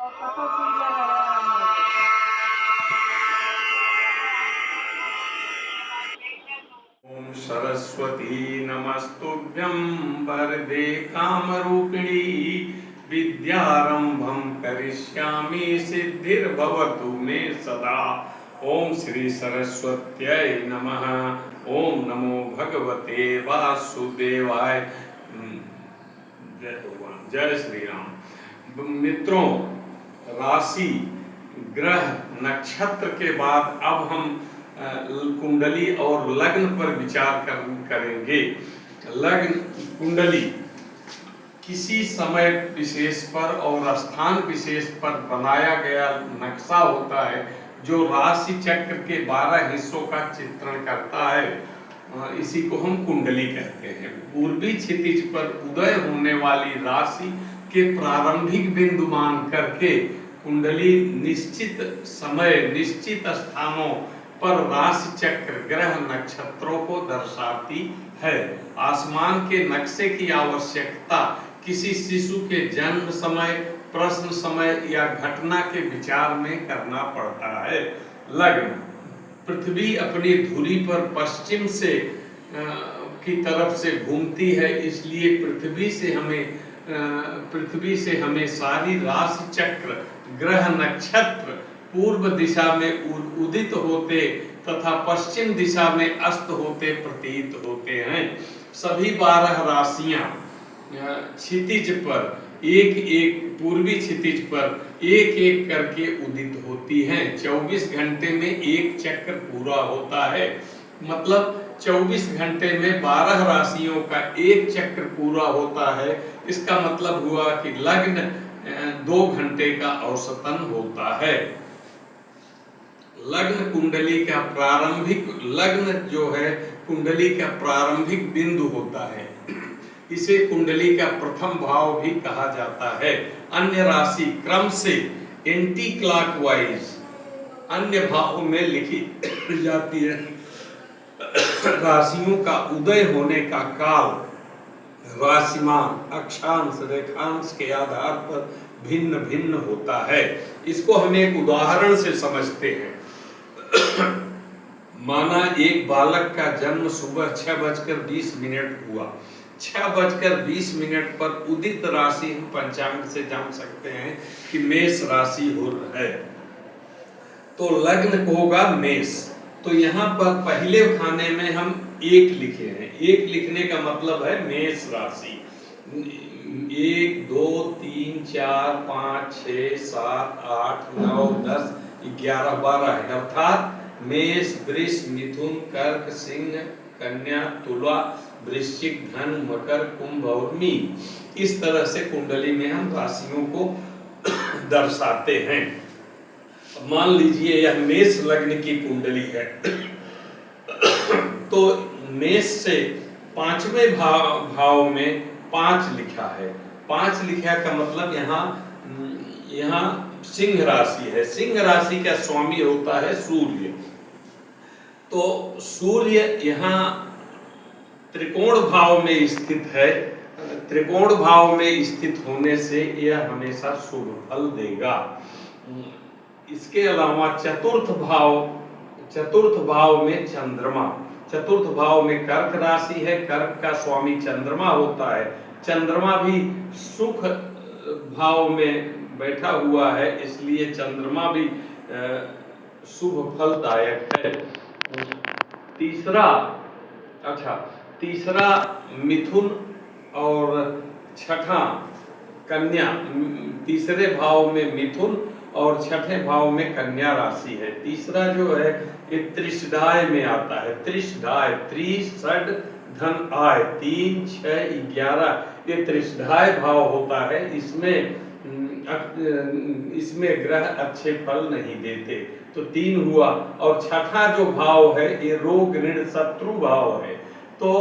ओम सरस्वती नमस्तुभ्यं वरदे कामरूपिणी विद्यारंभं करिष्यामि सिद्धिर्भवतु मे सदा। ओम श्री सरस्वत्यै नमः। ओम नमो भगवते वासुदेवाय। जय भगवान, जय श्री राम। मित्रों, राशि, ग्रह, नक्षत्र के बाद अब हम कुंडली और लग्न पर विचार करेंगे। लग्न कुंडली किसी समय विशेष पर और स्थान विशेष पर बनाया गया नक्शा होता है जो राशि चक्र के 12 हिस्सों का चित्रण करता है। इसी को हम कुंडली कहते हैं। पूर्वी क्षितिज पर उदय होने वाली राशि के प्रारंभिक बिंदु मान करके कुंडली निश्चित समय निश्चित स्थानों पर राशि चक्र ग्रह नक्षत्रों को दर्शाती है। आसमान के नक्शे की आवश्यकता किसी शिशु के जन्म समय, प्रश्न समय या घटना के विचार में करना पड़ता है। लग्न, पृथ्वी अपनी धुरी पर पश्चिम से की तरफ से घूमती है, इसलिए पृथ्वी से हमें सारी राशि चक्र ग्रह नक्षत्र पूर्व दिशा में उदित होते तथा पश्चिम दिशा में अस्त होते प्रतीत होते हैं। सभी 12 राशियां क्षितिज पर पूर्वी क्षितिज पर एक एक करके उदित होती हैं। 24 घंटे में एक चक्र पूरा होता है। मतलब 24 घंटे में 12 राशियों का एक चक्र पूरा होता है। इसका मतलब हुआ कि लग्न 2 घंटे का औसतन होता है। लग्न कुंडली का प्रारंभिक बिंदु होता है। इसे कुंडली का प्रथम भाव भी कहा जाता है। अन्य राशि क्रम से एंटी क्लॉकवाइज अन्य भावों में लिखी जाती है। राशियों का उदय होने का काल राशिमान, अक्षांश, रेखांश के आधार पर भिन्न भिन्न होता है। इसको हम एक उदाहरण से समझते हैं। माना एक बालक का जन्म सुबह 6:20 हुआ। 6:20 पर उदित राशि हम पंचांग से जान सकते हैं कि मेष राशि हो है, तो लग्न को होगा मेष। तो यहाँ पर पहले खाने में हम 1 लिखे हैं। 1 लिखने का मतलब है मेष राशि। 1 2 3 4 5 6 7 8 9 10 11 12 है, अर्थात मेष, वृष, मिथुन, कर्क, सिंह, कन्या, तुला, वृश्चिक, धन, मकर, कुंभ और मीन। इस तरह से कुंडली में हम राशियों को दर्शाते हैं। मान लीजिए यह मेष लग्न की कुंडली है तो मेष से 5वें भाव में 5 लिखा है। 5 लिखा का मतलब यहाँ सिंह राशि है। सिंह राशि का स्वामी होता है सूर्य। तो सूर्य यहाँ त्रिकोण भाव में स्थित है। त्रिकोण भाव में स्थित होने से यह हमेशा शुभ फल देगा। इसके अलावा चतुर्थ भाव में चंद्रमा, चतुर्थ भाव में कर्क राशि है। कर्क का स्वामी चंद्रमा होता है। चंद्रमा भी सुख भाव में बैठा हुआ है, इसलिए चंद्रमा भी शुभ फलदायक है। तीसरा मिथुन और छठा कन्या। तीसरे भाव में मिथुन और छठे भाव में कन्या राशि है। तीसरा जो है ये त्रिशदाय में आता है। त्रिशदाय, त्रिषड धन आय, 3 6 11 ये त्रिशदाय भाव होता है। इसमें ग्रह अच्छे फल नहीं देते। तो 3 हुआ। और छठा जो भाव है ये रोग, ऋण, शत्रु भाव है। तो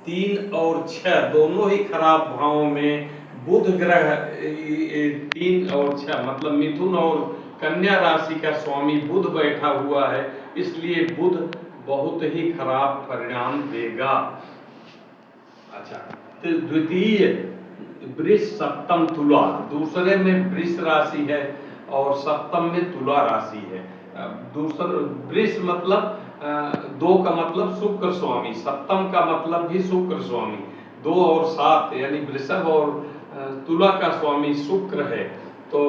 3 और 6 दोनों ही खराब भावों में बुध ग्रह 3 और 6 मतलब मिथुन और कन्या राशि का स्वामी बुध बैठा हुआ है, इसलिए बुध बहुत ही खराब परिणाम देगा। अच्छा, तो द्वितीय वृष, सप्तम तुला। दूसरे में वृष राशि है और सप्तम में तुला राशि है। दूसरा वृष मतलब 2 का मतलब शुक्र स्वामी, सप्तम का मतलब भी शुक्र स्वामी, 2 और 7 यानी वृषभ और तुला का स्वामी शुक्र है। तो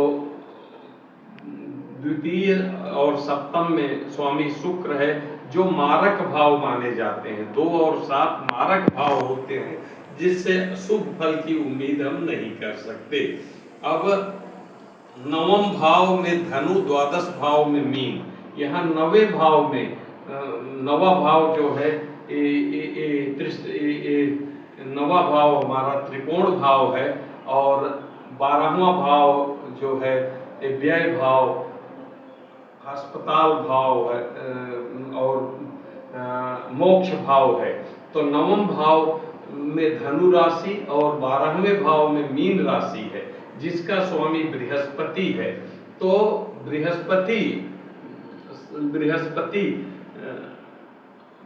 द्वितीय और सप्तम में स्वामी शुक्र है, जो मारक भाव माने जाते हैं। 2 और 7 मारक भाव होते हैं, जिससे शुभ फल की उम्मीद हम नहीं कर सकते। अब नवम भाव में धनु, द्वादश भाव में मीन। यहाँ नवे भाव में नवा भाव जो है नवा भाव हमारा त्रिकोण भाव है, और 12वां भाव जो है व्यय भाव, अस्पताल भाव है और मोक्ष भाव है। तो नवम भाव में धनु राशि और 12वें भाव में मीन राशि है, जिसका स्वामी बृहस्पति है। तो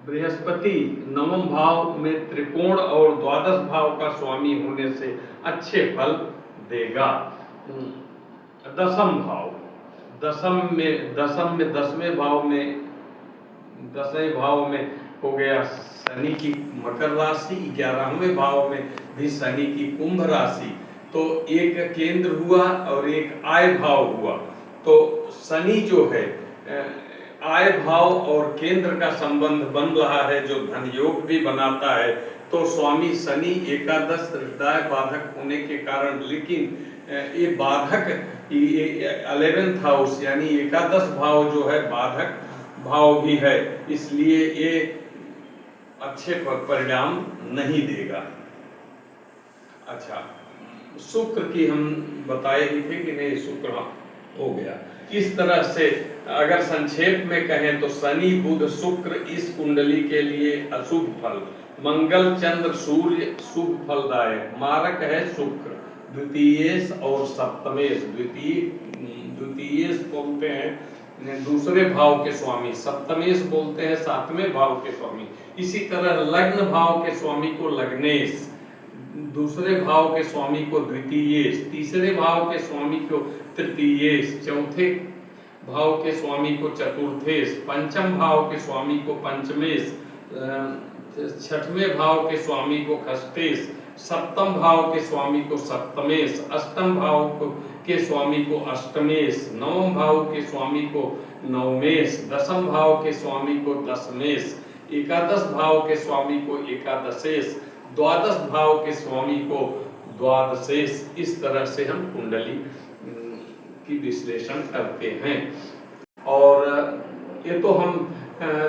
बृहस्पति नवम भाव में त्रिकोण और द्वादश भाव का स्वामी होने से अच्छे फल देगा। दसम भाव, दसवें भाव में हो गया शनि की मकर राशि, 11वें भाव में भी शनि की कुंभ राशि। तो एक केंद्र हुआ और एक आय भाव हुआ। तो शनि जो है आय भाव और केंद्र का संबंध बन रहा है, जो धन योग भी बनाता है। तो स्वामी शनि एकादश हृदय बाधक होने के कारण, लेकिन ये बाधक 11th हाउस यानी एकादश भाव जो है बाधक भाव भी है, इसलिए ये अच्छे परिणाम नहीं देगा। अच्छा, शुक्र की हम बताए ही थे कि नहीं, शुक्र हो गया। इस तरह से अगर संक्षेप में कहें तो शनि बुध शुक्र इस कुंडली के लिए अशुभ फल, मंगल चंद्र सूर्य शुभ फलदायक, मारक है शुक्र, द्वितीयेश और सप्तमेश। द्वितीयेश बोलते हैं दूसरे भाव के स्वामी, सप्तमेश बोलते हैं 7वें भाव के स्वामी। इसी तरह लग्न भाव के स्वामी को लग्नेश, दूसरे भाव के स्वामी को द्वितीयेश, तीसरे भाव के स्वामी को तृतीयेश, चौथे भाव के स्वामी को चतुर्थेश, पंचम भाव के स्वामी को पंचमेश, 6वें भाव के स्वामी को षष्ठेश, सप्तम भाव के स्वामी को सप्तमेश, अष्टम भाव के स्वामी को अष्टमेश, नवम भाव के स्वामी को नवमेश, दसम भाव के स्वामी को दशमेश, एकादश भाव के स्वामी को एकादशेश, द्वादश भाव के स्वामी को द्वादशेश। इस तरह से हम कुंडली की विश्लेषण करते हैं। और ये तो हम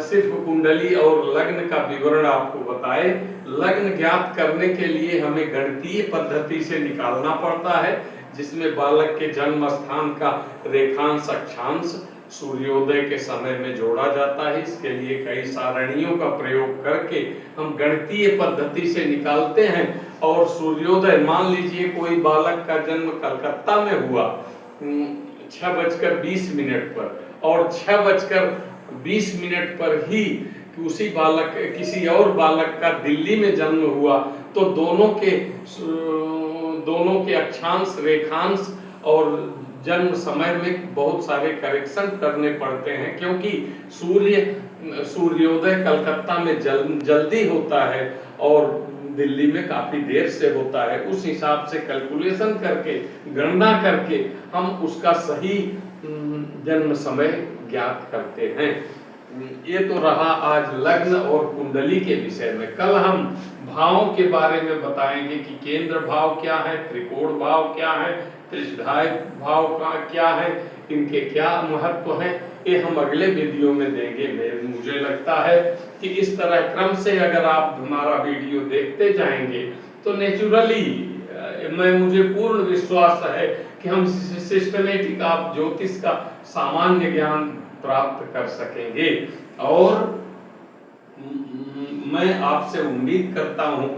सिर्फ कुंडली और लग्न का विवरण आपको बताए। लग्न ज्ञात करने के लिए हमें गणितीय पद्धति से निकालना पड़ता है, जिसमें बालक के जन्म स्थान का रेखांश अक्षांश सूर्योदय के समय में जोड़ा जाता है। इसके लिए कई सारणियों का प्रयोग करके हम गणितीय पद्धति से निकालते हैं। और सूर्योदय, मान लीजिए कोई बालक का जन्म कलकत्ता में हुआ 6:20 पर, और 6:20 पर ही किसी और बालक का दिल्ली में जन्म हुआ, तो दोनों के अक्षांश रेखांश और जन्म समय में बहुत सारे करेक्शन करने पड़ते हैं, क्योंकि सूर्योदय कलकत्ता में जल्दी होता है और दिल्ली में काफी देर से होता है। उस हिसाब से कैलकुलेशन करके, गणना करके हम उसका सही जन्म समय ज्ञात करते हैं। ये तो रहा आज लग्न और कुंडली के विषय में। कल हम भावों के बारे में बताएंगे कि केंद्र भाव क्या है, त्रिकोण भाव क्या है, त्रिशिराय भाव का क्या है, इनके क्या महत्व है, ये हम अगले वीडियो में देंगे। मुझे लगता है कि इस तरह क्रम से अगर आप हमारा वीडियो देखते जाएंगे तो नेचुरली मुझे पूर्ण विश्वास है कि हम सिस्टमेटिक आप ज्योतिष का सामान्य ज्ञान प्राप्त कर सकेंगे। और मैं आपसे उम्मीद करता हूँ,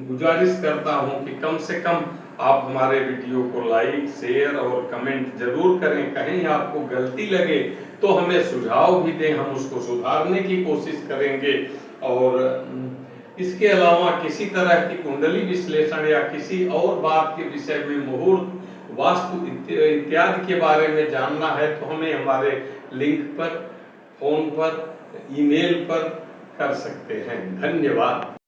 गुजारिश करता हूँ कि कम से कम आप हमारे वीडियो को लाइक, शेयर और कमेंट जरूर करें। कहीं आपको गलती लगे तो हमें सुझाव भी दें, हम उसको सुधारने की कोशिश करेंगे। और इसके अलावा किसी तरह की कुंडली विश्लेषण या किसी और बात के विषय में, मुहूर्त, वास्तु इत्यादि के बारे में जानना है तो हमें हमारे लिंक पर, फोन पर, ईमेल पर कर सकते हैं। धन्यवाद।